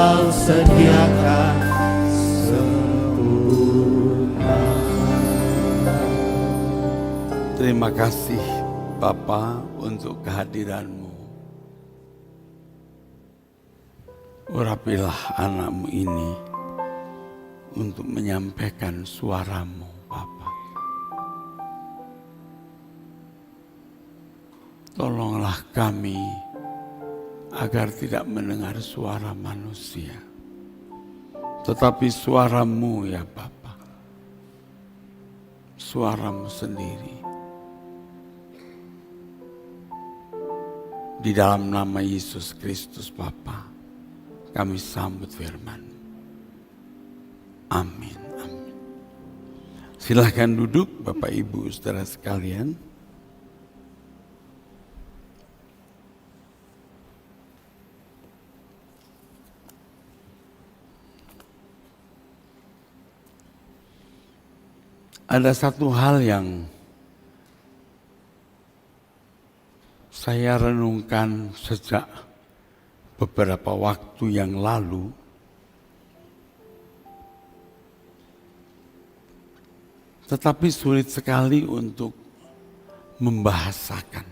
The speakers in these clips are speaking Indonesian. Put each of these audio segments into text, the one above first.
Kau sediakan sempurna. Terima kasih Bapa untuk kehadiran-Mu. Urapilah anak-Mu ini untuk menyampaikan suara-Mu, Bapa. Tolonglah kami agar tidak mendengar suara manusia, tetapi suara-Mu ya Bapa, suara-Mu sendiri. Di dalam nama Yesus Kristus Bapa, kami sambut firman. Amin, amin. Silahkan duduk Bapak Ibu saudara sekalian. Ada satu hal yang saya renungkan sejak beberapa waktu yang lalu. Tetapi sulit sekali untuk membahasakan.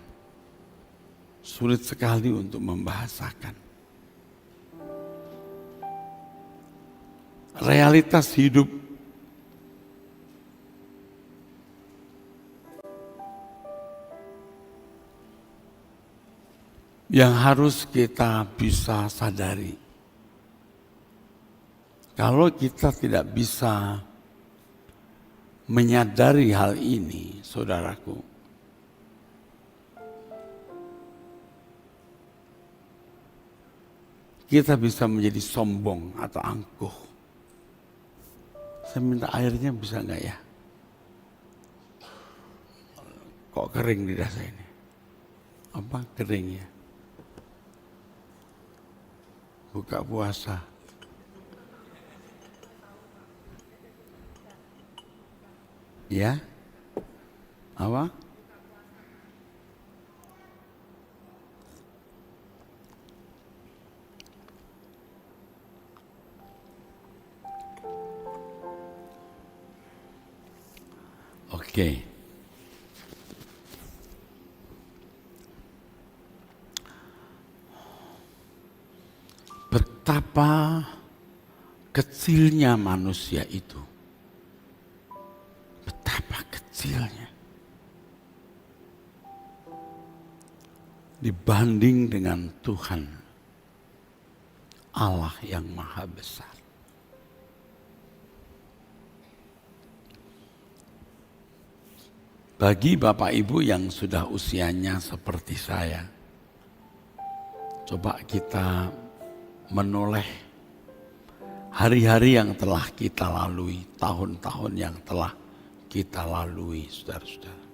Sulit sekali untuk membahasakan. Realitas hidup yang harus kita bisa sadari. Kalau kita tidak bisa menyadari hal ini, saudaraku, kita bisa menjadi sombong atau angkuh. Saya minta airnya bisa enggak ya? Kok kering di dada ini? Apa kering ya? Buka puasa. Ya? Apa? Oke. Betapa kecilnya manusia itu. Betapa kecilnya. Dibanding dengan Tuhan Allah yang maha besar. Bagi Bapak Ibu yang sudah usianya seperti saya, coba kita menoleh hari-hari yang telah kita lalui, tahun-tahun yang telah kita lalui, saudara-saudara.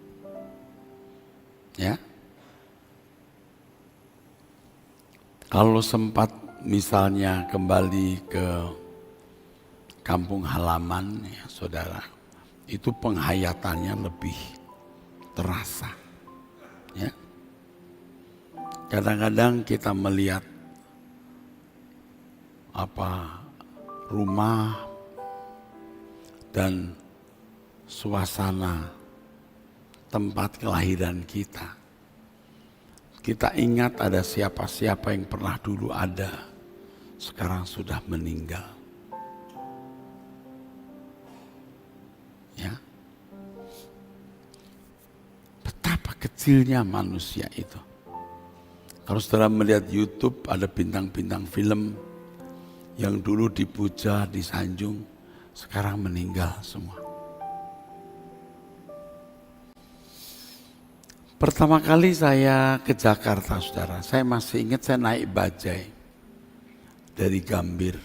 Ya, kalau sempat misalnya kembali ke kampung halaman, ya saudara, itu penghayatannya lebih terasa. Ya, kadang-kadang kita melihat rumah dan suasana tempat kelahiran kita. Kita ingat ada siapa-siapa yang pernah dulu ada, sekarang sudah meninggal. Ya. Betapa kecilnya manusia itu. Kalau saudara melihat YouTube, ada bintang-bintang film yang dulu dipuja, disanjung, sekarang meninggal semua. Pertama kali saya ke Jakarta, saudara, saya masih ingat saya naik bajai dari Gambir.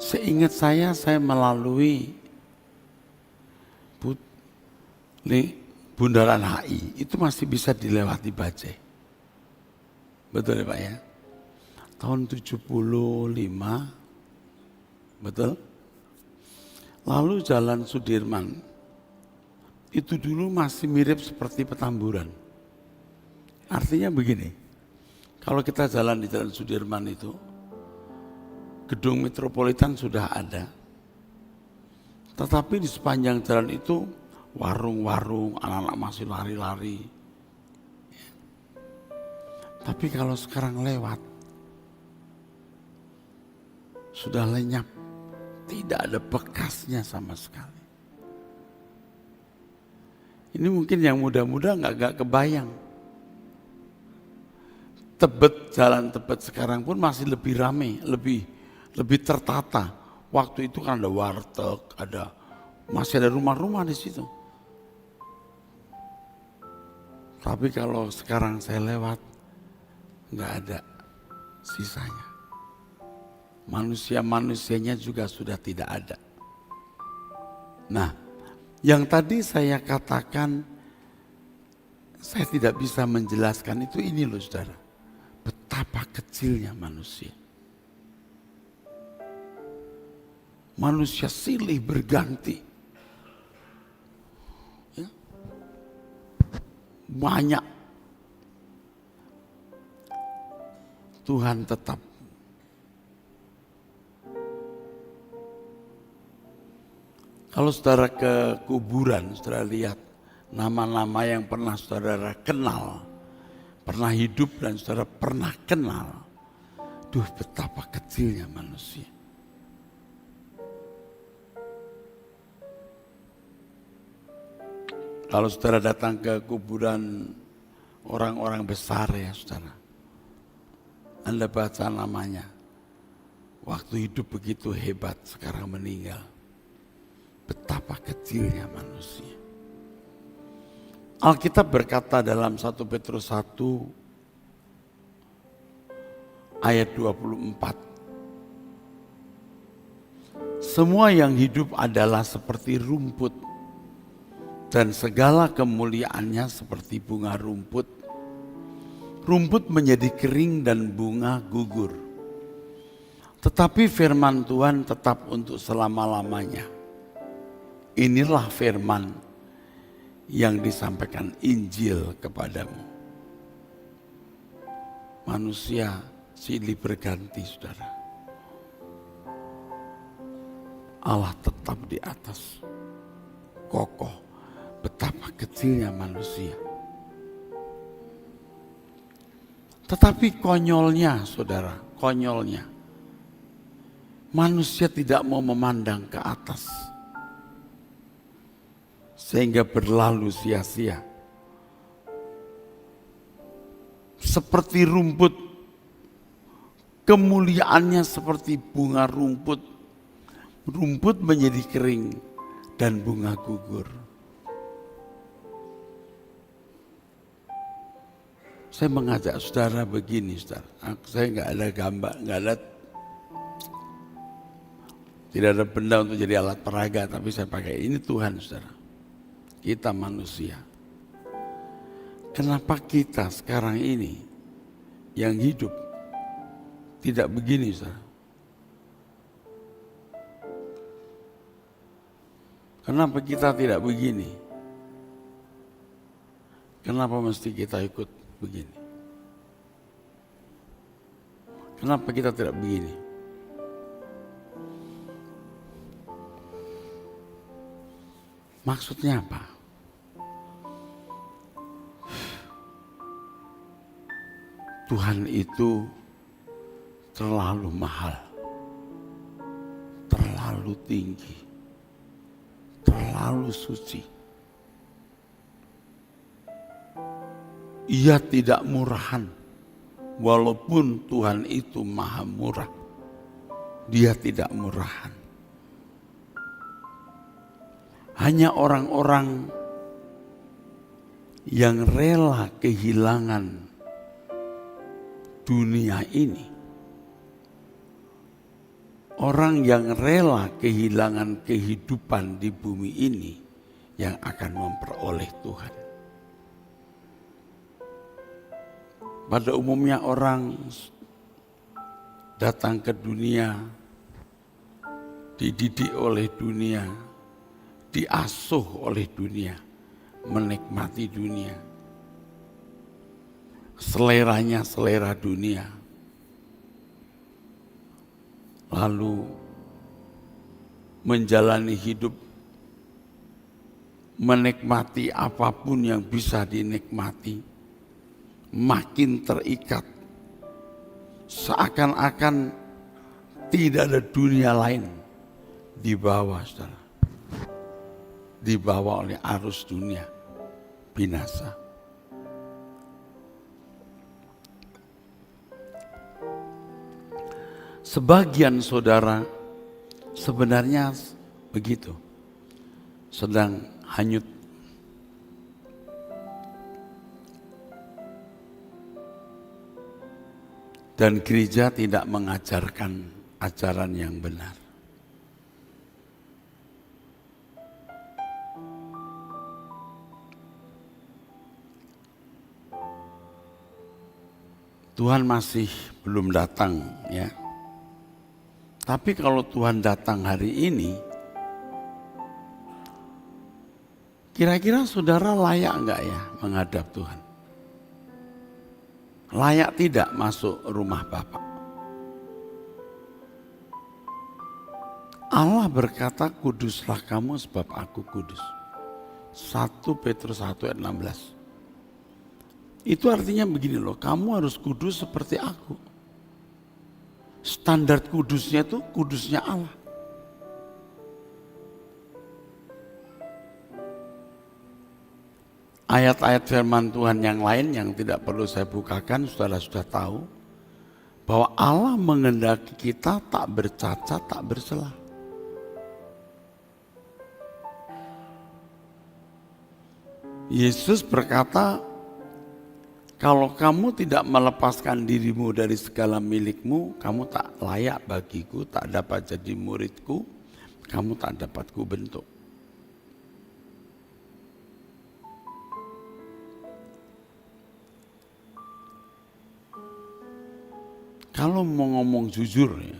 Seingat saya melalui Bundaran HI, itu masih bisa dilewati bajai. Betul ya Pak ya? Tahun 75, betul? Lalu Jalan Sudirman, itu dulu masih mirip seperti Petamburan. Artinya begini, kalau kita jalan di Jalan Sudirman itu, gedung metropolitan sudah ada. Tetapi di sepanjang jalan itu warung-warung, anak-anak masih lari-lari. Tapi kalau sekarang lewat, sudah lenyap, tidak ada bekasnya sama sekali. Ini mungkin yang muda-muda nggak kebayang. Tebet, jalan Tebet sekarang pun masih lebih ramai, lebih tertata. Waktu itu kan ada warteg, masih ada rumah-rumah di situ. Tapi kalau sekarang saya lewat, nggak ada sisanya. Manusia-manusianya juga sudah tidak ada. Nah, yang tadi saya katakan, saya tidak bisa menjelaskan itu, ini loh saudara. Betapa kecilnya manusia. Manusia silih berganti. Ya. Banyak. Tuhan tetap. Kalau saudara ke kuburan, saudara lihat nama-nama yang pernah saudara kenal, pernah hidup dan saudara pernah kenal. Duh, betapa kecilnya manusia. Kalau saudara datang ke kuburan orang-orang besar ya saudara, Anda baca namanya, waktu hidup begitu hebat, sekarang meninggal. Betapa kecilnya manusia. Alkitab berkata dalam 1 Petrus 1 ayat 24. Semua yang hidup adalah seperti rumput dan segala kemuliaannya seperti bunga rumput. Rumput menjadi kering dan bunga gugur. Tetapi firman Tuhan tetap untuk selama-lamanya. Inilah firman yang disampaikan Injil kepadamu. Manusia silih berganti, saudara. Allah tetap di atas, kokoh. Betapa kecilnya manusia. Tetapi konyolnya, saudara, konyolnya. Manusia tidak mau memandang ke atas. Sehingga berlalu sia-sia. Seperti rumput, kemuliaannya seperti bunga rumput. Rumput menjadi kering dan bunga gugur. Saya mengajak saudara begini, saudara. Saya nggak ada gambar, tidak ada benda untuk jadi alat peraga, tapi saya pakai ini Tuhan, saudara. Kita manusia. Kenapa kita sekarang ini yang hidup tidak begini, saudara? Kenapa kita tidak begini? Kenapa mesti kita ikut begini? Kenapa kita tidak begini? Maksudnya apa? Tuhan itu terlalu mahal, terlalu tinggi, terlalu suci. Ia tidak murahan, walaupun Tuhan itu maha murah. Dia tidak murahan. Hanya orang-orang yang rela kehilangan dunia ini, orang yang rela kehilangan kehidupan di bumi ini yang akan memperoleh Tuhan. Pada umumnya orang datang ke dunia, dididik oleh dunia, diasuh oleh dunia, menikmati dunia. Seleranya selera dunia. lalu menjalani hidup, menikmati apapun yang bisa dinikmati, makin terikat, seakan-akan tidak ada dunia lain di bawah, saudara, dibawa oleh arus dunia binasa. Sebagian saudara sebenarnya begitu, sedang hanyut. Dan gereja tidak mengajarkan ajaran yang benar. Tuhan masih belum datang, ya. Tapi kalau Tuhan datang hari ini, kira-kira saudara layak enggak ya menghadap Tuhan? Layak tidak masuk rumah Bapa? Allah berkata, kuduslah kamu sebab aku kudus. 1 Petrus 1 ayat 16. Itu artinya begini loh, kamu harus kudus seperti aku. Standar kudusnya itu kudusnya Allah. Ayat-ayat firman Tuhan yang lain yang tidak perlu saya bukakan, saudara sudah tahu bahwa Allah menghendaki kita tak bercacat, tak bercelah. Yesus berkata, kalau kamu tidak melepaskan dirimu dari segala milikmu, kamu tak layak bagiku, tak dapat jadi muridku, kamu tak dapat kubentuk. Kalau mau ngomong jujur ya,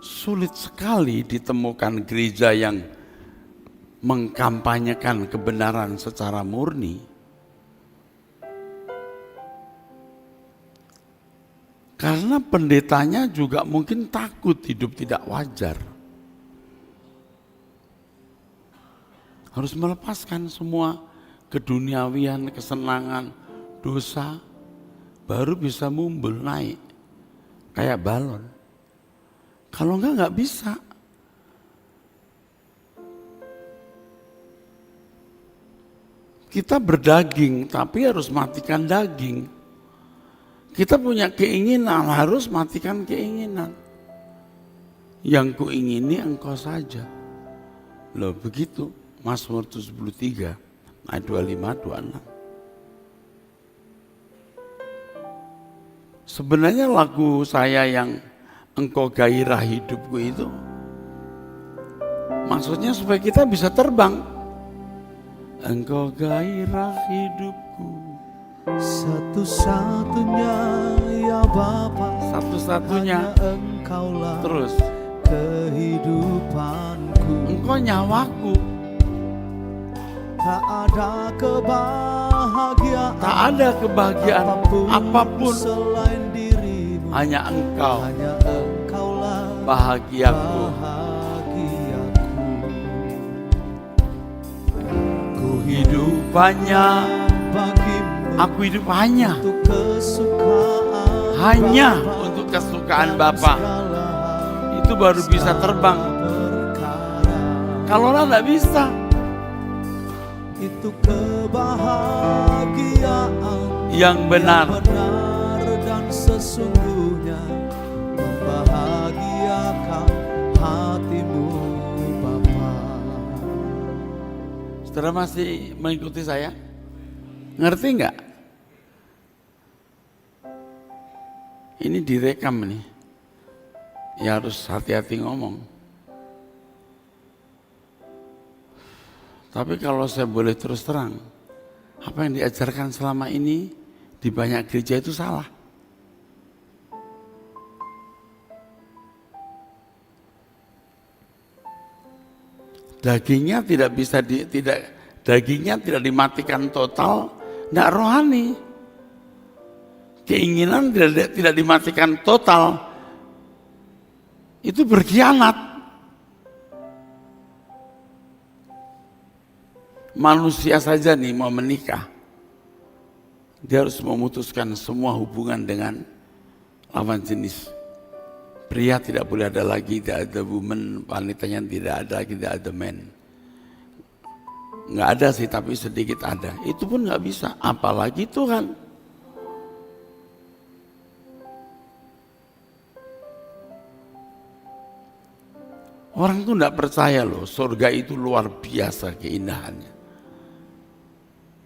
sulit sekali ditemukan gereja yang mengkampanyekan kebenaran secara murni. Karena pendetanya juga mungkin takut hidup tidak wajar. Harus melepaskan semua keduniawian, kesenangan, dosa, baru bisa mumbul naik kayak balon. Kalau enggak bisa. Kita berdaging, tapi harus matikan daging. Kita punya keinginan, harus matikan keinginan. Yang kuingini engkau saja. Loh begitu, Mazmur 73, ayat 25, 26. Sebenarnya lagu saya yang engkau gairah hidupku itu, maksudnya supaya kita bisa terbang. Engkau gairah hidupku, satu-satunya ya Bapa, satu-satunya. Engkaulah Terus kehidupanku. Engkau nyawaku, Tak ada kebahagiaan, tak ada kebahagiaan apapun selain dirimu. hanya Engkau, Hanya Engkaulah bahagiaku. Ku Hidup hanya bagimu, aku hidup hanya untuk kesukaan hanya Bapa, untuk kesukaan Bapa. segala Itu baru bisa terbang. perkara. Kalau enggak bisa. Itu kebahagiaan Yang benar. dan sesungguhnya membahagiakan hatimu Bapa. Saudara masih mengikuti saya? Ngerti enggak? Ini direkam nih. Ya harus hati-hati ngomong. Tapi kalau saya boleh terus terang, apa yang diajarkan selama ini di banyak gereja itu salah. Dagingnya tidak bisa dagingnya tidak dimatikan total, enggak rohani. keinginan tidak dimatikan total, itu berkhianat. Manusia saja nih mau menikah, dia harus memutuskan semua hubungan dengan lawan jenis. Pria tidak boleh ada lagi, tidak ada woman, wanitanya tidak ada lagi, tidak ada man. Nggak ada sih, tapi sedikit ada. Itu pun nggak bisa, apalagi Tuhan. Orang tuh nggak percaya loh, surga itu luar biasa keindahannya.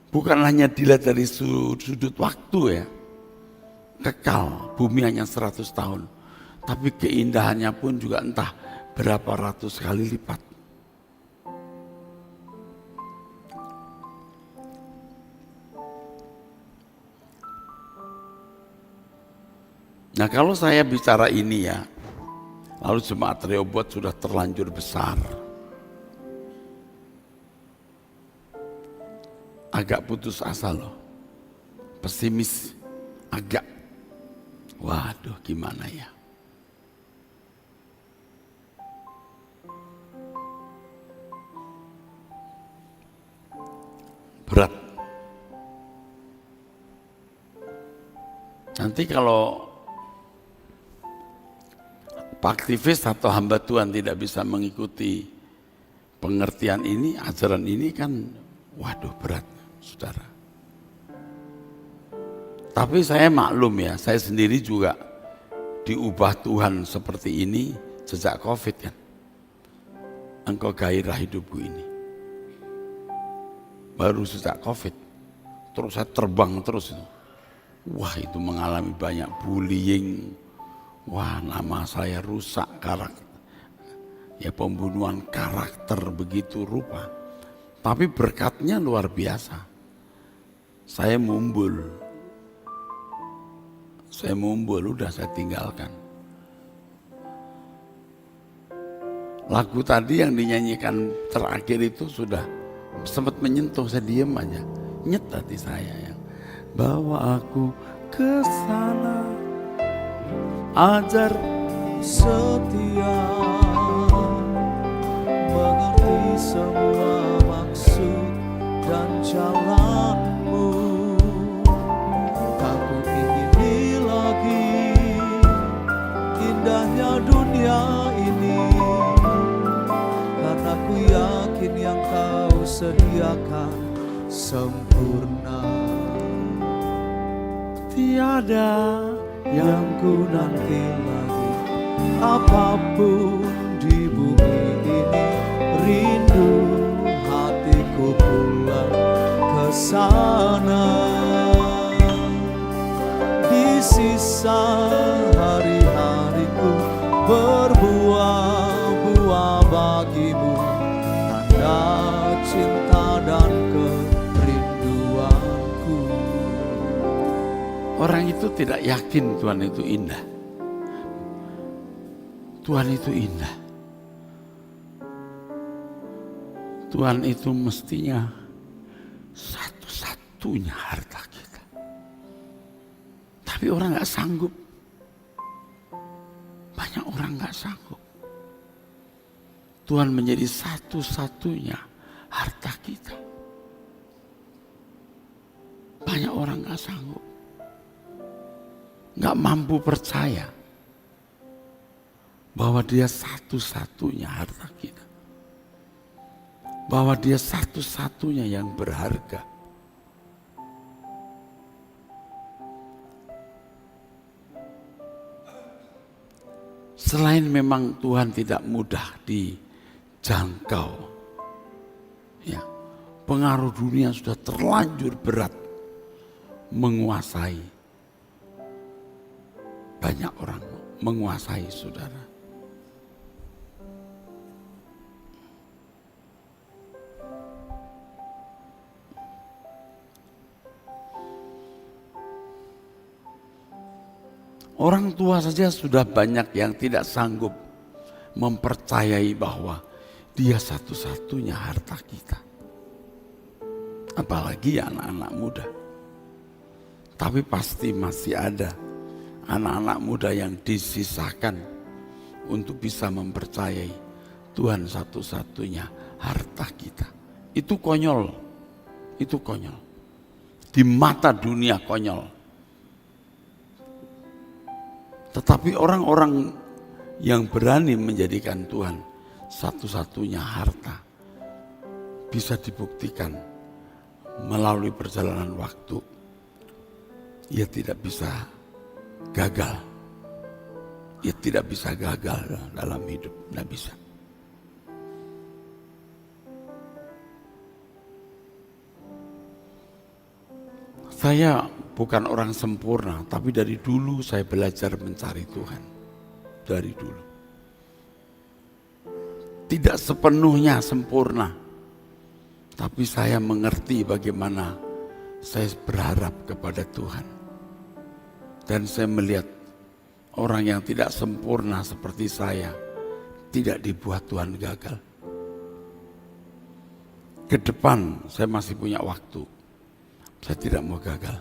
Bukan hanya dilihat dari sudut waktu ya, kekal, bumi hanya 100 tahun. Tapi keindahannya pun juga entah berapa ratus kali lipat. Nah kalau saya bicara ini ya, lalu jemaat Rehoboth sudah terlanjur besar. Agak putus asa loh, pesimis, agak, waduh gimana ya. Berat. Nanti kalau aktivis atau hamba Tuhan tidak bisa mengikuti pengertian ini, ajaran ini kan, waduh berat, saudara. Tapi saya maklum ya, saya sendiri juga diubah Tuhan seperti ini sejak COVID kan. Engkau gairah hidupku ini. Baru sejak COVID, terus saya terbang terus itu. Wah itu mengalami banyak bullying. Wah nama saya rusak karakter. Ya pembunuhan karakter begitu rupa. Tapi berkatnya luar biasa. Saya mumbul, udah saya tinggalkan. Lagu tadi yang dinyanyikan terakhir itu sudah sempat menyentuh, saya diem aja. Nyet hati saya yang bawa aku ke sana, ajar setia, mengerti semua maksud dan jalanmu. Tak ku ingini lagi indahnya dunia ini, karena ku yakin yang kau sediakan sempurna. tiada Yang ku nanti lagi, apapun di bumi ini, rindu hatiku pulang ke sana. Di sisa hari-hariku berbuah-buah bagimu, tanda cinta dan kerinduanku. Orang itu tidak yakin Tuhan itu indah. Tuhan itu indah. Tuhan itu mestinya satu-satunya harta kita. Tapi orang gak sanggup. Banyak orang gak sanggup. Tuhan menjadi satu-satunya harta kita. Banyak orang gak sanggup. Gak mampu percaya bahwa dia satu-satunya harta kita. Bahwa dia satu-satunya yang berharga. Selain memang Tuhan tidak mudah dijangkau, ya, pengaruh dunia sudah terlanjur berat menguasai. Banyak orang menguasai saudara. Orang tua saja sudah banyak yang tidak sanggup mempercayai bahwa dia satu-satunya harta kita. Apalagi anak-anak muda. Tapi pasti masih ada anak-anak muda yang disisakan untuk bisa mempercayai Tuhan satu-satunya harta kita. Itu konyol, itu konyol. Di mata dunia konyol. Tetapi orang-orang yang berani menjadikan Tuhan satu-satunya harta bisa dibuktikan melalui perjalanan waktu. Ia tidak bisa gagal. Ia tidak bisa gagal dalam hidup, tidak bisa. Saya bukan orang sempurna, tapi dari dulu saya belajar mencari Tuhan. Dari dulu. Tidak sepenuhnya sempurna, tapi saya mengerti bagaimana saya berharap kepada Tuhan. Dan saya melihat orang yang tidak sempurna seperti saya tidak dibuat Tuhan gagal. Ke depan saya masih punya waktu. Saya tidak mau gagal.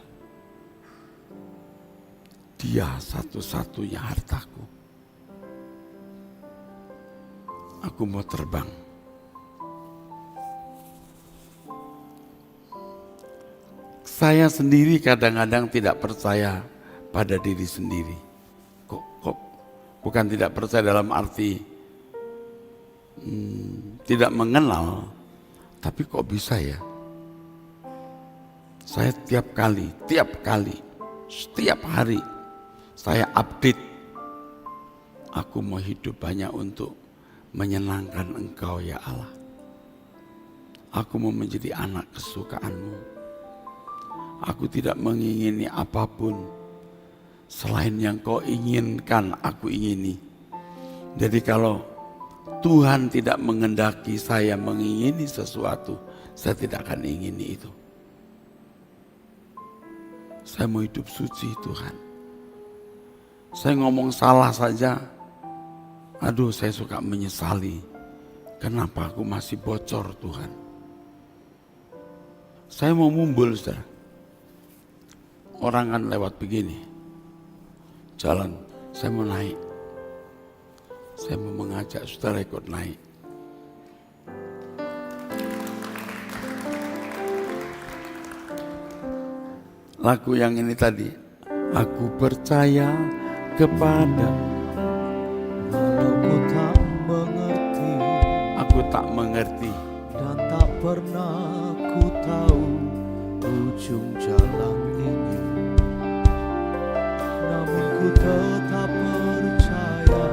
Dia satu-satunya hartaku. Aku mau terbang. Saya sendiri kadang-kadang tidak percaya pada diri sendiri. Kok bukan tidak percaya dalam arti tidak mengenal, tapi kok bisa ya? Saya setiap hari saya update. Aku mau hidup hanya untuk menyenangkan Engkau ya Allah. Aku mau menjadi anak kesukaan-Mu. Aku tidak mengingini apapun selain yang Kau inginkan aku ingini. Jadi kalau Tuhan tidak menghendaki saya mengingini sesuatu, saya tidak akan ingini itu. Saya mau hidup suci Tuhan. Saya ngomong salah saja, aduh saya suka menyesali. Kenapa aku masih bocor Tuhan? Saya mau mumbul saudara. Orang kan lewat begini. Jalan, saya mau naik. Saya mau mengajak saudara ikut naik. Lagu yang ini tadi, aku percaya kepada, walau ku tak mengerti, aku tak mengerti, dan tak pernah ku tahu ujung jalan ini. Namun ku tetap percaya,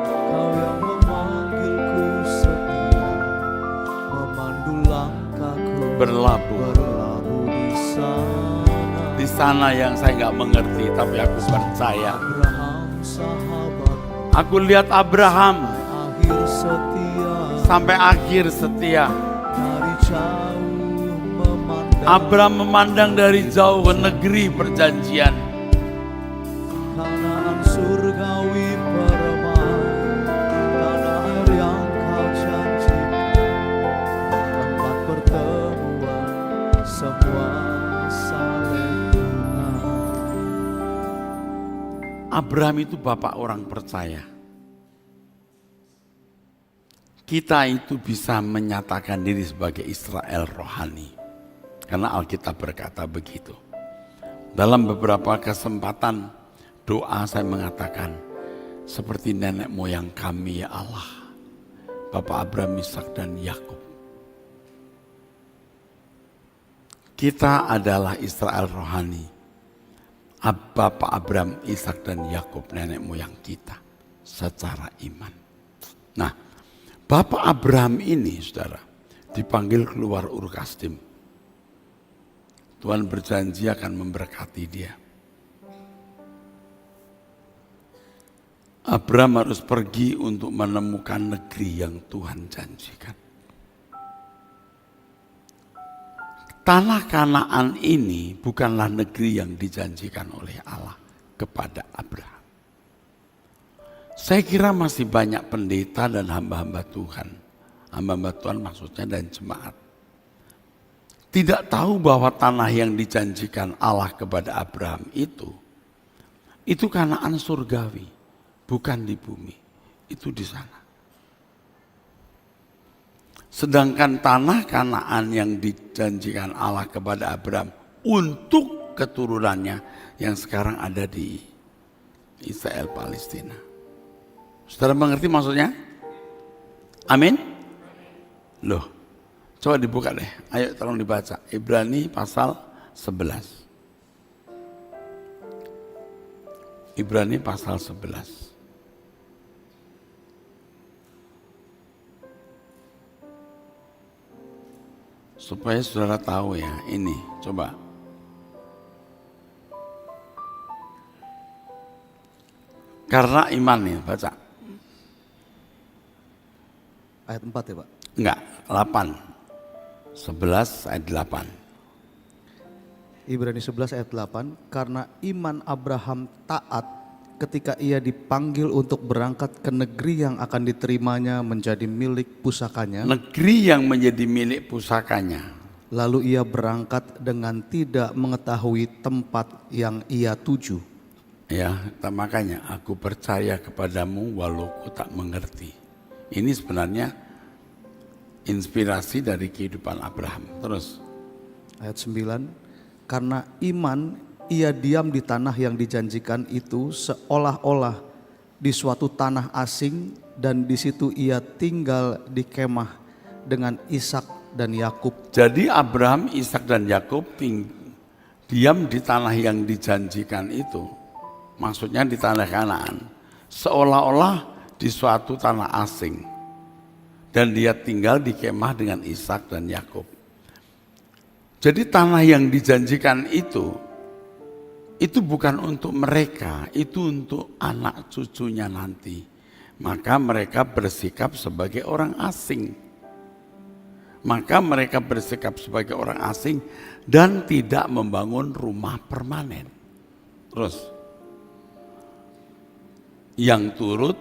Kau yang memanggilku setia, memandu langkahku berlabuh di sana. di sana yang saya nggak mengerti, tapi aku percaya. Abraham sahabat, Aku lihat Abraham akhir setia, sampai akhir setia. dari jauh memandang Abraham memandang dari jauh ke negeri perjanjian. Kanaan surgawi permai, tanah air yang Kau janjikan, tempat pertemuan semua saling kenal. Abraham itu bapak orang percaya. Kita itu bisa menyatakan diri sebagai Israel rohani. Karena Alkitab berkata begitu. Dalam beberapa kesempatan doa saya mengatakan, seperti nenek moyang kami ya Allah, Bapak Abraham, Ishak dan Yakub. Kita adalah Israel rohani. Bapak Abraham, Ishak dan Yakub, nenek moyang kita secara iman. Nah, Bapak Abraham ini, saudara, dipanggil keluar Ur Kasdim. Tuhan berjanji akan memberkati dia. Abraham harus pergi untuk menemukan negeri yang Tuhan janjikan. Tanah Kanaan ini bukanlah negeri yang dijanjikan oleh Allah kepada Abraham. Saya kira masih banyak pendeta dan hamba-hamba Tuhan. Hamba-hamba Tuhan maksudnya dan jemaat. tidak tahu bahwa tanah yang dijanjikan Allah kepada Abraham itu Kanaan surgawi, bukan di bumi, itu di sana. Sedangkan tanah Kanaan yang dijanjikan Allah kepada Abraham untuk keturunannya yang sekarang ada di Israel Palestina. Saudara mengerti maksudnya? Amin? Loh, coba dibuka deh. Ayo tolong dibaca. Ibrani pasal 11. Ibrani pasal 11. Supaya saudara tahu ya, ini coba. Karena iman nih, baca. Ayat 4 ya Pak? Enggak, 8. 11 ayat 8. Ibrani 11 ayat 8, karena iman Abraham taat ketika ia dipanggil untuk berangkat ke negeri yang akan diterimanya menjadi milik pusakanya. Negeri yang menjadi milik pusakanya. Lalu ia berangkat dengan tidak mengetahui tempat yang ia tuju. Ya, makanya aku percaya kepadamu walau ku tak mengerti. Ini sebenarnya inspirasi dari kehidupan Abraham. Terus. Ayat 9, karena iman ia diam di tanah yang dijanjikan itu seolah-olah di suatu tanah asing, dan di situ ia tinggal di kemah dengan Ishak dan Yakub. Jadi Abraham, Ishak dan Yakub diam di tanah yang dijanjikan itu. Maksudnya di tanah Kanaan. Seolah-olah di suatu tanah asing. Dan dia tinggal di kemah dengan Ishak dan Yakub. Jadi tanah yang dijanjikan itu bukan untuk mereka, itu untuk anak cucunya nanti. Maka mereka bersikap sebagai orang asing. Dan tidak membangun rumah permanen. Terus, yang turut,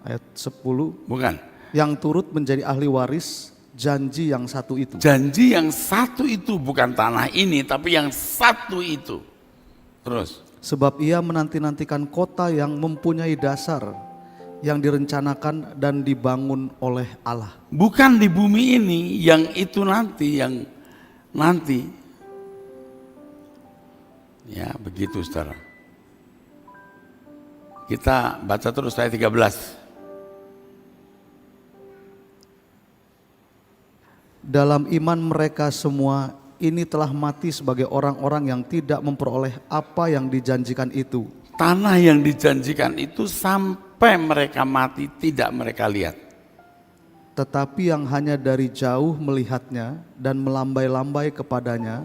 ayat 10, bukan, yang turut menjadi ahli waris janji yang satu itu. Janji yang satu itu bukan tanah ini, tapi yang satu itu. Terus. Sebab ia menanti-nantikan kota yang mempunyai dasar, yang direncanakan dan dibangun oleh Allah. Bukan di bumi ini, yang itu nanti, yang nanti. Ya begitu saudara. Kita baca terus ayat 13. Dalam iman mereka semua ini telah mati sebagai orang-orang yang tidak memperoleh apa yang dijanjikan itu. Tanah yang dijanjikan itu sampai mereka mati tidak mereka lihat. Tetapi yang hanya dari jauh melihatnya dan melambai-lambai kepadanya,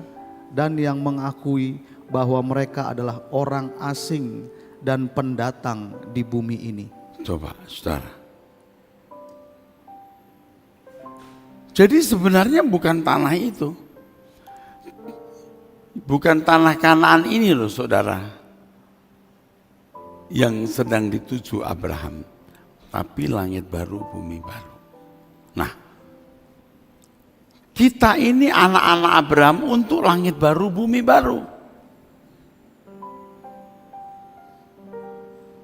dan yang mengakui bahwa mereka adalah orang asing dan pendatang di bumi ini. Coba saudara. Jadi sebenarnya bukan tanah itu. Bukan tanah Kanaan ini loh saudara. Yang sedang dituju Abraham. Tapi langit baru, bumi baru. Nah, kita ini anak-anak Abraham untuk langit baru, bumi baru.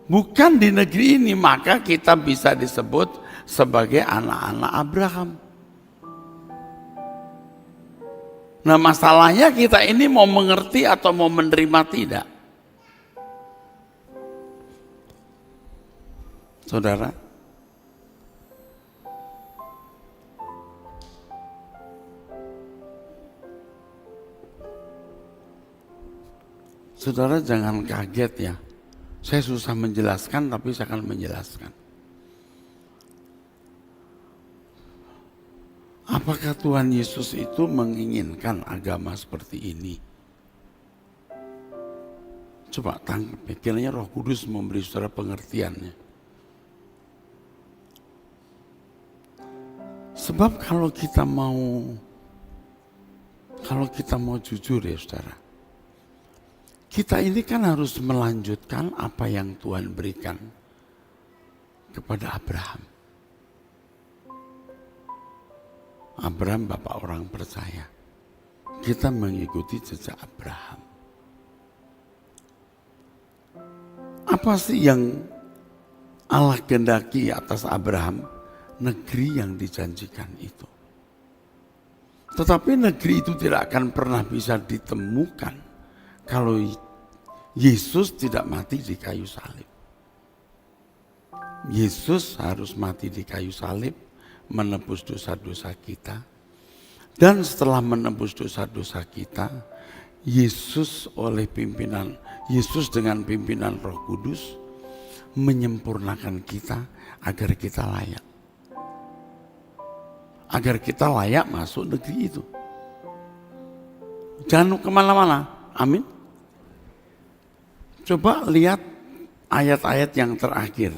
Bukan di negeri ini, maka kita bisa disebut sebagai anak-anak Abraham. Nah masalahnya kita ini mau mengerti atau mau menerima tidak. Saudara. Saudara jangan kaget ya. Saya susah menjelaskan tapi saya akan menjelaskan. Apakah Tuhan Yesus itu menginginkan agama seperti ini? Coba tangkap, kiranya Roh Kudus memberi saudara pengertiannya. Sebab kalau kita mau jujur ya saudara, kita ini kan harus melanjutkan apa yang Tuhan berikan kepada Abraham. Abraham bapak orang percaya. Kita mengikuti jejak Abraham. Apa sih yang Allah kehendaki atas Abraham? Negeri yang dijanjikan itu. Tetapi negeri itu tidak akan pernah bisa ditemukan kalau Yesus tidak mati di kayu salib. Yesus harus mati di kayu salib, menebus dosa-dosa kita. Dan setelah menebus dosa-dosa kita, Yesus dengan pimpinan Roh Kudus menyempurnakan kita agar kita layak. Agar kita layak masuk negeri itu. Jangan kemana-mana, amin. Coba lihat ayat-ayat yang terakhir.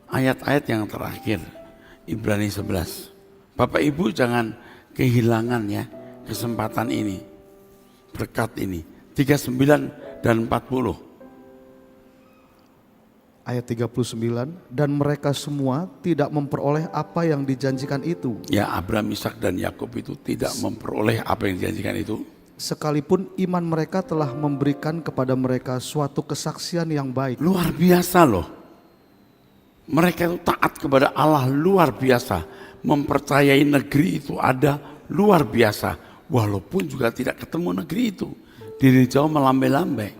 Ayat-ayat yang terakhir, Ibrani 11. Bapak Ibu jangan kehilangan ya kesempatan ini, berkat ini. 39 dan 40. Ayat 39, dan mereka semua tidak memperoleh apa yang dijanjikan itu. Ya, Abraham, Ishak dan Yakub itu tidak memperoleh apa yang dijanjikan itu. Sekalipun iman mereka telah memberikan kepada mereka suatu kesaksian yang baik. Luar biasa loh. Mereka itu taat kepada Allah luar biasa. Mempercayai negeri itu ada luar biasa. Walaupun juga tidak ketemu negeri itu. Diri jauh melambai-lambai.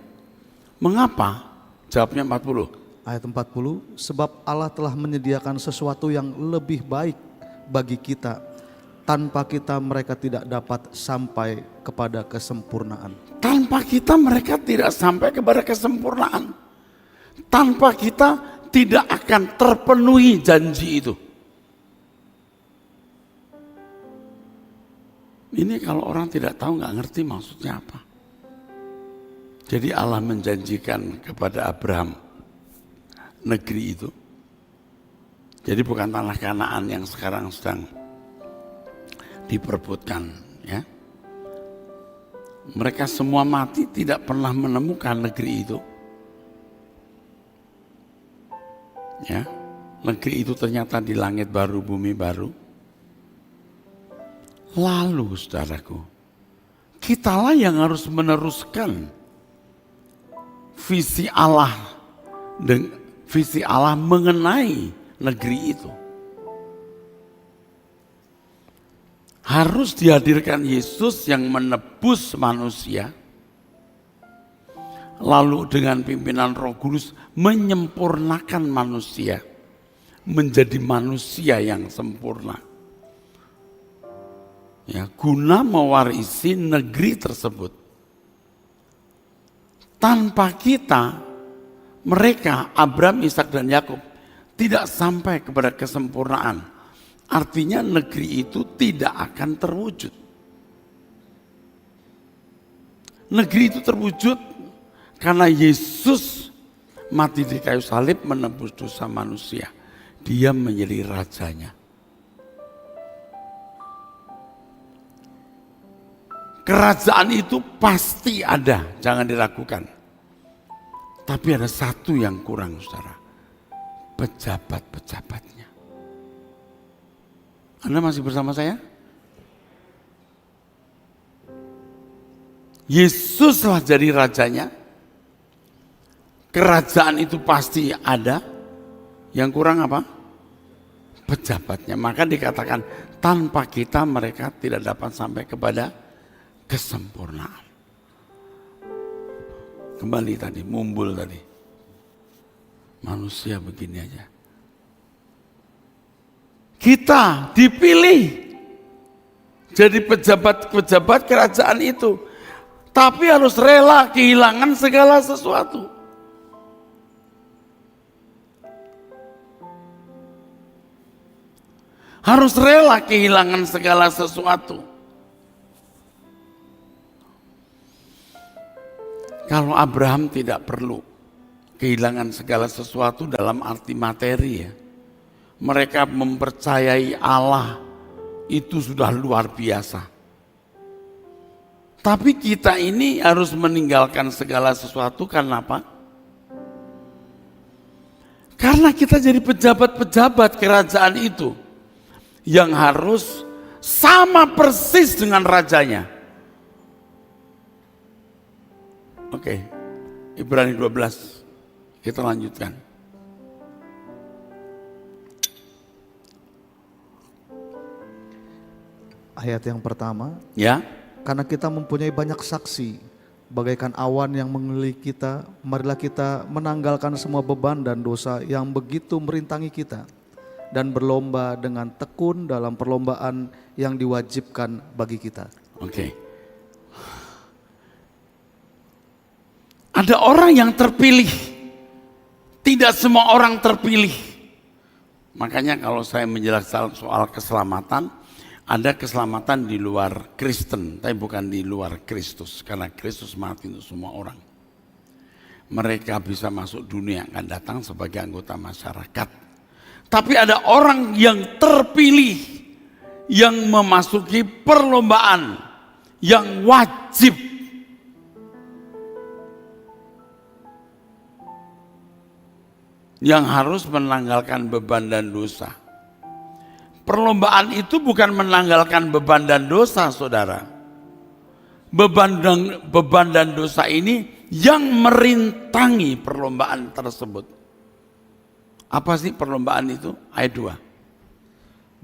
Mengapa? Jawabnya 40. Ayat 40, sebab Allah telah menyediakan sesuatu yang lebih baik bagi kita. Tanpa kita mereka tidak dapat sampai kepada kesempurnaan. Tanpa kita mereka tidak sampai kepada kesempurnaan. Tanpa kita tidak akan terpenuhi janji itu. Ini kalau orang tidak tahu nggak ngerti maksudnya apa. Jadi Allah menjanjikan kepada Abraham negeri itu. Jadi bukan tanah Kanaan yang sekarang sedang diperebutkan ya. Mereka semua mati tidak pernah menemukan negeri itu. Ya. Negeri itu ternyata di langit baru, bumi baru. Lalu saudaraku, kitalah yang harus meneruskan visi Allah mengenai negeri itu. Harus dihadirkan Yesus yang menebus manusia. Lalu dengan pimpinan Roh Kudus menyempurnakan manusia. Menjadi manusia yang sempurna. Ya, guna mewarisi negeri tersebut. Tanpa kita, mereka, Abraham, Ishak dan Yakub tidak sampai kepada kesempurnaan. Artinya negeri itu tidak akan terwujud. Negeri itu terwujud karena Yesus mati di kayu salib menebus dosa manusia. Dia menjadi rajanya. Kerajaan itu pasti ada, jangan diragukan. Tapi ada satu yang kurang, saudara. Pejabat-pejabatnya. Anda masih bersama saya? Yesuslah jadi rajanya. Kerajaan itu pasti ada. Yang kurang apa? Pejabatnya. Maka dikatakan tanpa kita mereka tidak dapat sampai kepada kesempurnaan. Kembali tadi, mumbul tadi. Manusia begini aja. Kita dipilih jadi pejabat-pejabat kerajaan itu. Tapi harus rela kehilangan segala sesuatu. Harus rela kehilangan segala sesuatu. Kalau Abraham tidak perlu kehilangan segala sesuatu dalam arti materi ya. Mereka mempercayai Allah itu sudah luar biasa. Tapi kita ini harus meninggalkan segala sesuatu karena apa? Karena kita jadi pejabat-pejabat kerajaan itu yang harus sama persis dengan rajanya. Oke, Ibrani 12, kita lanjutkan. Ayat yang pertama, Ya, karena kita mempunyai banyak saksi, bagaikan awan yang mengelilingi kita, marilah kita menanggalkan semua beban dan dosa yang begitu merintangi kita, dan berlomba dengan tekun dalam perlombaan yang diwajibkan bagi kita. oke. Ada orang yang terpilih, tidak semua orang terpilih. Makanya kalau saya menjelaskan soal keselamatan, ada keselamatan di luar Kristen, tapi bukan di luar Kristus. Karena Kristus mati untuk semua orang. Mereka bisa masuk dunia yang akan datang sebagai anggota masyarakat. Tapi ada orang yang terpilih, yang memasuki perlombaan, yang wajib. Yang harus menanggalkan beban dan dosa. Perlombaan itu bukan menanggalkan beban dan dosa, saudara. Beban dan dosa ini yang merintangi perlombaan tersebut. Apa sih perlombaan itu? Ayat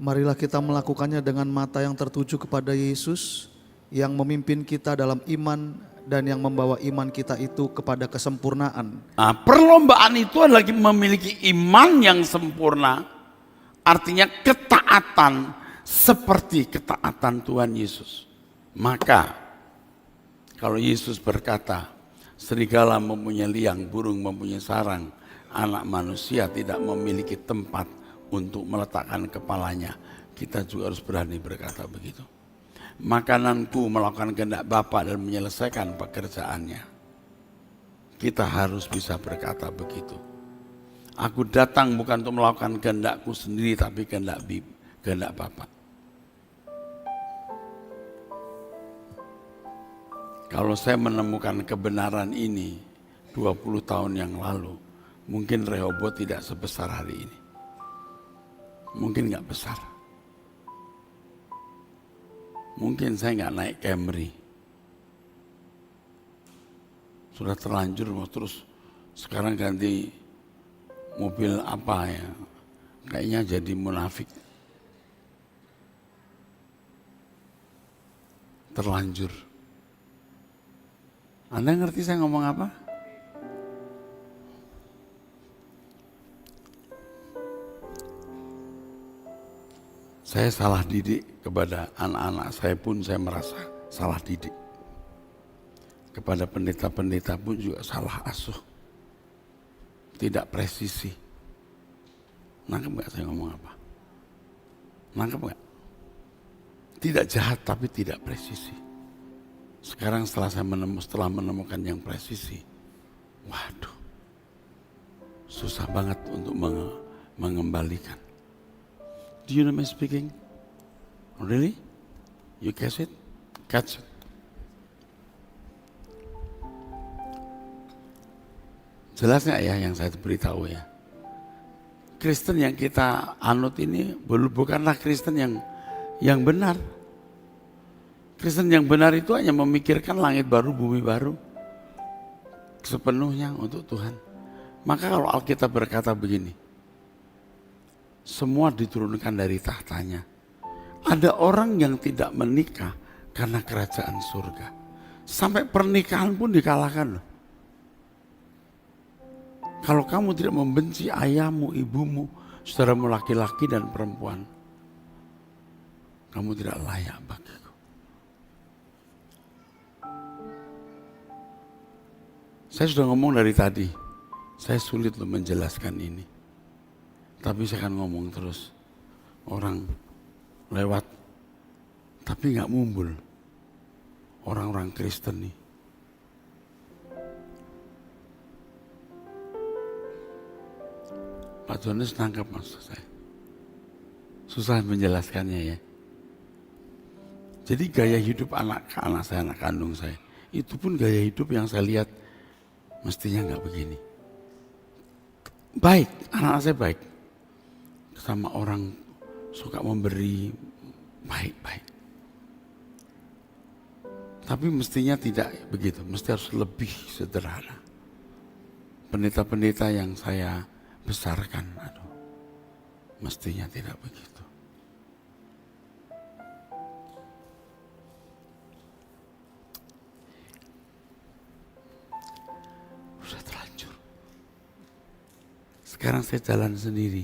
2. Marilah kita melakukannya dengan mata yang tertuju kepada Yesus, yang memimpin kita dalam iman dan yang membawa iman kita itu kepada kesempurnaan. Nah, perlombaan itu adalah memiliki iman yang sempurna, artinya ketaatan seperti ketaatan Tuhan Yesus. Maka kalau Yesus berkata, serigala mempunyai liang, burung mempunyai sarang, anak manusia tidak memiliki tempat untuk meletakkan kepalanya, kita juga harus berani berkata begitu. Makananku melakukan kehendak Bapa dan menyelesaikan pekerjaannya. Kita harus bisa berkata begitu. Aku datang bukan untuk melakukan kehendakku sendiri, tapi kehendak Bapa. Kalau saya menemukan kebenaran ini 20 tahun yang lalu, mungkin Rehobot tidak sebesar hari ini. Mungkin nggak besar. Mungkin saya nggak naik Camry. Sudah terlanjur, terus sekarang ganti mobil apa ya? Kayaknya jadi munafik. Terlanjur. Anda ngerti saya ngomong apa? Saya salah didik kepada anak-anak saya pun saya merasa salah didik. Kepada pendeta-pendeta pun juga salah asuh. Tidak presisi. Nangkep gak saya ngomong apa? Nangkep gak? Tidak jahat tapi tidak presisi. Sekarang setelah menemukan yang presisi, waduh, susah banget untuk mengembalikan. Do you know me speaking? Really? You catch it? Catch it. Jelas nggak ya yang saya beritahu ya? Kristen yang kita anut ini bukanlah Kristen yang benar. Kristen yang benar itu hanya memikirkan langit baru, bumi baru. Sepenuhnya untuk Tuhan. Maka kalau Alkitab berkata begini, semua diturunkan dari tahtanya. Ada orang yang tidak menikah karena kerajaan surga. Sampai pernikahan pun dikalahkan loh. Kalau kamu tidak membenci ayahmu, ibumu, saudaramu laki-laki dan perempuan, kamu tidak layak bagiku. Saya sudah ngomong dari tadi, saya sulit loh menjelaskan ini. Tapi saya akan ngomong terus. Orang lewat, tapi nggak mumbul. Orang-orang Kristen nih. Pak Jonas nangkep maksud saya. Susah menjelaskannya ya. Jadi gaya hidup anak saya, anak kandung saya, itu pun gaya hidup yang saya lihat mestinya nggak begini. baik, anak saya baik. Sama orang suka memberi, baik-baik. Tapi mestinya tidak begitu, mesti harus lebih sederhana. Pendeta-pendeta yang saya besarkan, mestinya tidak begitu. Sudah terlanjur. Sekarang saya jalan sendiri.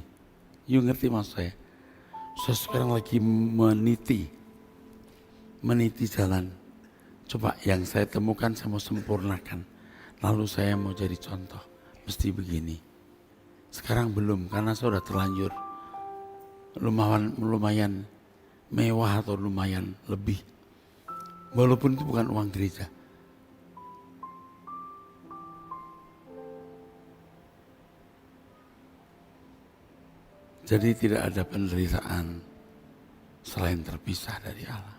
You ngerti maksud saya? Saya sekarang lagi meniti jalan. Coba yang saya temukan saya mau sempurnakan. Lalu saya mau jadi contoh. Mesti begini. Sekarang belum karena saya sudah terlanjur. Lumayan mewah atau lumayan lebih. Walaupun itu bukan uang gereja. Jadi tidak ada penderitaan selain terpisah dari Allah.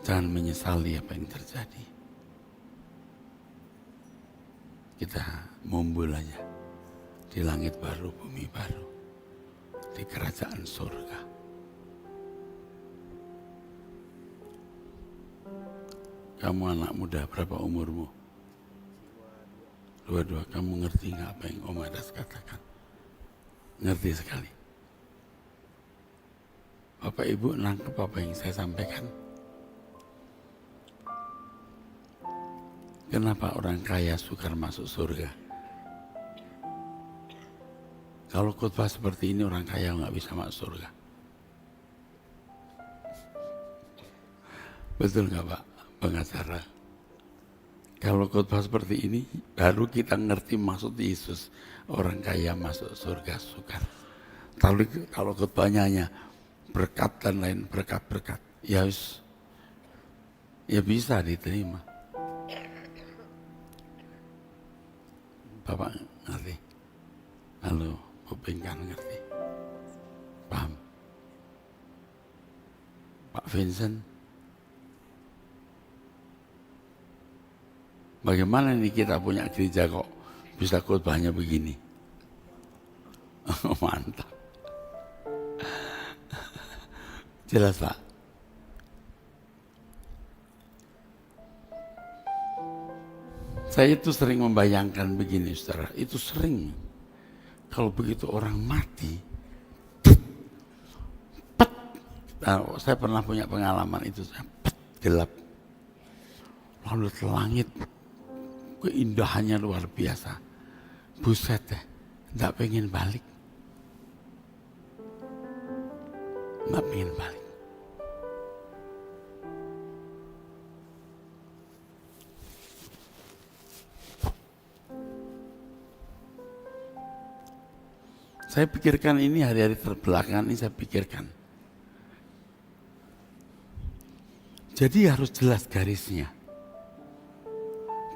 Jangan menyesali apa yang terjadi. Kita mumbul aja di langit baru, bumi baru, di kerajaan surga. Kamu anak muda, berapa umurmu? 22, kamu ngerti nggak apa yang Om Adas katakan? Ngerti sekali. Bapak Ibu nangkep apa yang saya sampaikan? Kenapa orang kaya sukar masuk surga? Kalau khotbah seperti ini orang kaya nggak bisa masuk surga. Betul nggak Pak pengacara? Kalau khotbah seperti ini baru kita ngerti maksud Yesus. Orang kaya masuk surga sukar. Tapi kalau khotbahnya hanya berkat dan lain berkat-berkat, ya bisa diterima. Bapak ngerti? Halo, Bupeng kan ngerti? Paham? Pak Vincent? Bagaimana nih kita punya gereja kok bisa khotbahnya begini? Mantap. Jelas Pak? Saya itu sering membayangkan begini saudara, itu sering. Kalau begitu orang mati, pet. Nah, saya pernah punya pengalaman itu, gelap. Lalu ke langit, keindahannya luar biasa. Buset deh, gak pengen balik. Gak pengen balik. Saya pikirkan ini hari-hari terbelakangan ini saya pikirkan. Jadi harus jelas garisnya.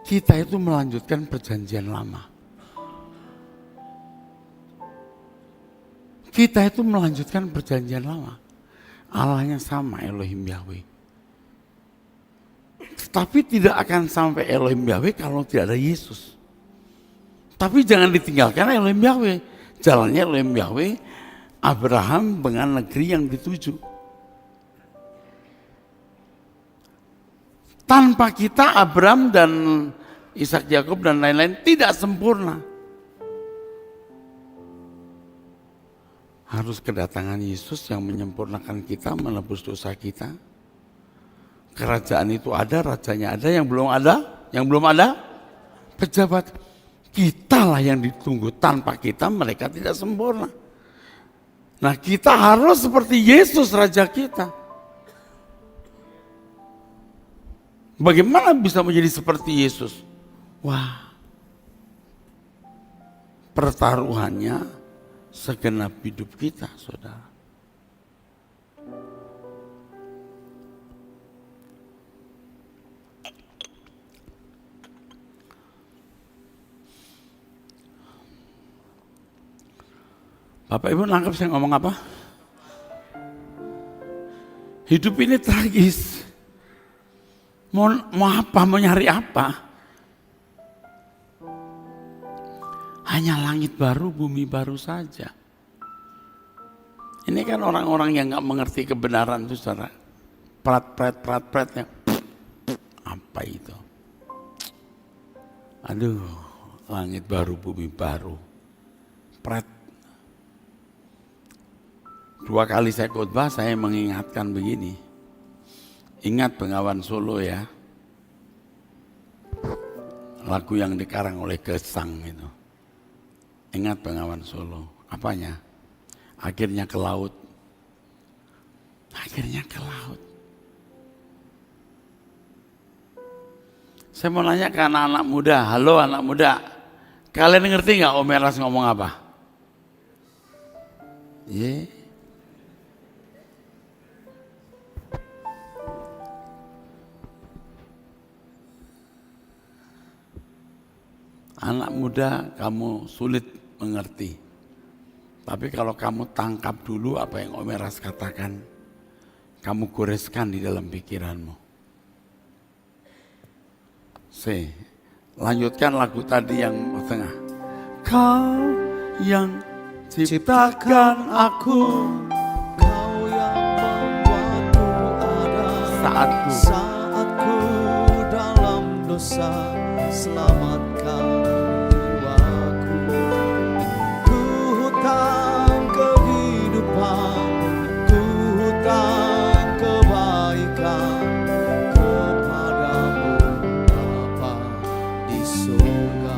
Kita itu melanjutkan perjanjian lama. Kita itu melanjutkan perjanjian lama. Allahnya sama Elohim Yahweh. Tapi tidak akan sampai Elohim Yahweh kalau tidak ada Yesus. Tapi jangan ditinggalkan Elohim Yahweh. Jalannya Elohim Yahweh, Abraham dengan negeri yang dituju. Tanpa kita Abraham dan Ishak, Yakub dan lain-lain tidak sempurna. Harus kedatangan Yesus yang menyempurnakan kita, menebus dosa kita. Kerajaan itu ada, rajanya ada, yang belum ada, pejabat. Kitalah yang ditunggu, tanpa kita mereka tidak sempurna. Nah kita harus seperti Yesus Raja kita. Bagaimana bisa menjadi seperti Yesus? Wah, pertaruhannya segenap hidup kita, saudara. Bapak Ibu nangkep saya ngomong apa? Hidup ini tragis. Mau apa, mau nyari apa? Hanya langit baru, bumi baru saja. Ini kan orang-orang yang gak mengerti kebenaran itu, saudara. Prat yang apa itu? Aduh, langit baru, bumi baru. Prat. 2 kali saya khotbah, saya mengingatkan begini. Ingat Bengawan Solo ya. Lagu yang dikarang oleh Gesang itu. Ingat Bengawan Solo. Apanya? Akhirnya ke laut. Akhirnya ke laut. Saya mau nanya ke anak-anak muda. Halo anak muda. Kalian ngerti gak Om Eras ngomong apa? Anak muda kamu sulit mengerti. Tapi kalau kamu tangkap dulu apa yang Om Eras katakan, kamu goreskan di dalam pikiranmu. Lanjutkan lagu tadi yang tengah. Kau yang ciptakan aku, Kau yang membuatku ada saat ku dalam dosa, selamatkan jiwaku. Ku hutang kehidupan, ku hutang kebaikan kepadamu Bapa di surga.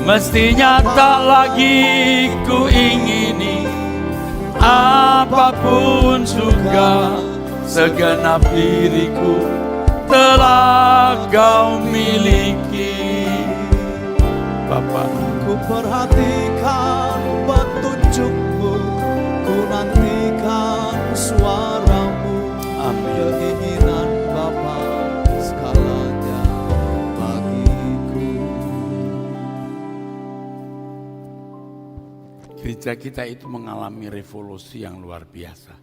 Mestinya tak lagi ku ingini apapun juga, segenap diriku telah kau miliki. Bapa, ku perhatikan petunjukmu, ku nantikan suaramu. amin. Keinginan Bapa segalanya bagiku. Gereja kita itu mengalami revolusi yang luar biasa.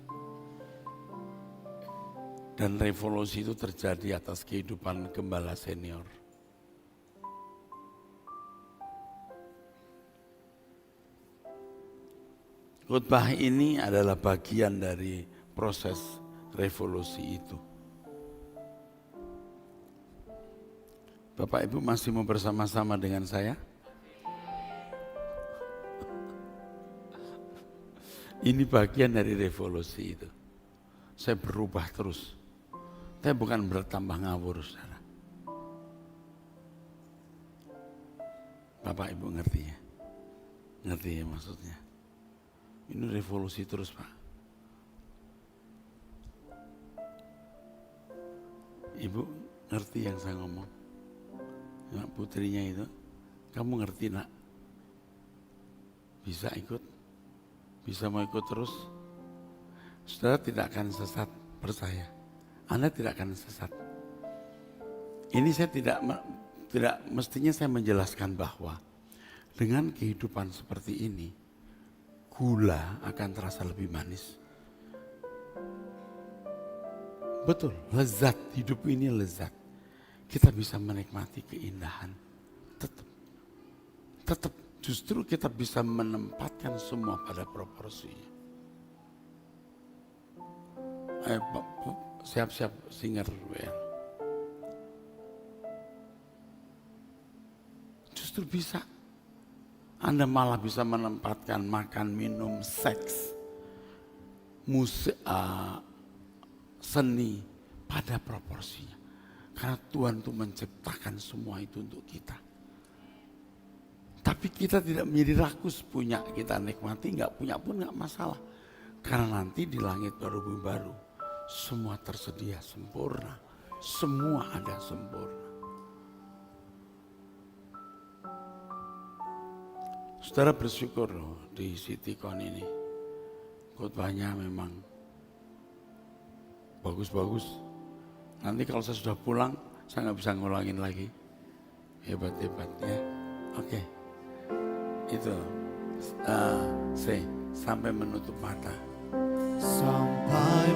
Dan revolusi itu terjadi atas kehidupan gembala senior. Khotbah ini adalah bagian dari proses revolusi itu. Bapak Ibu masih mau bersama-sama dengan saya? Ini bagian dari revolusi itu. Saya berubah terus. Saya bukan bertambah ngawur, saudara. Bapak Ibu ngerti ya? Ngerti ya maksudnya? Ini revolusi terus, Pak. Ibu ngerti yang saya ngomong? Ya, putrinya itu, kamu ngerti nak? Bisa ikut? Bisa mau ikut terus? Saudara tidak akan sesat, percaya. Anda tidak akan sesat. Ini saya tidak mestinya saya menjelaskan bahwa dengan kehidupan seperti ini, gula akan terasa lebih manis. Betul, lezat, hidup ini lezat. Kita bisa menikmati keindahan. Tetap justru kita bisa menempatkan semua pada proporsinya. Siap-siap singer WL. Justru bisa. Anda malah bisa menempatkan makan, minum, seks, musik, seni pada proporsinya. Karena Tuhan tuh menciptakan semua itu untuk kita. Tapi kita tidak menjadi rakus, punya kita nikmati, nggak punya pun nggak masalah. Karena nanti di langit baru bumi baru, semua tersedia sempurna. Semua ada sempurna. Saudara bersyukur loh di CityCon ini. Khotbahnya memang bagus-bagus. Nanti kalau saya sudah pulang, saya nggak bisa ngulangin lagi. Hebat-hebat ya. Oke. Itu sampai menutup mata. Sampai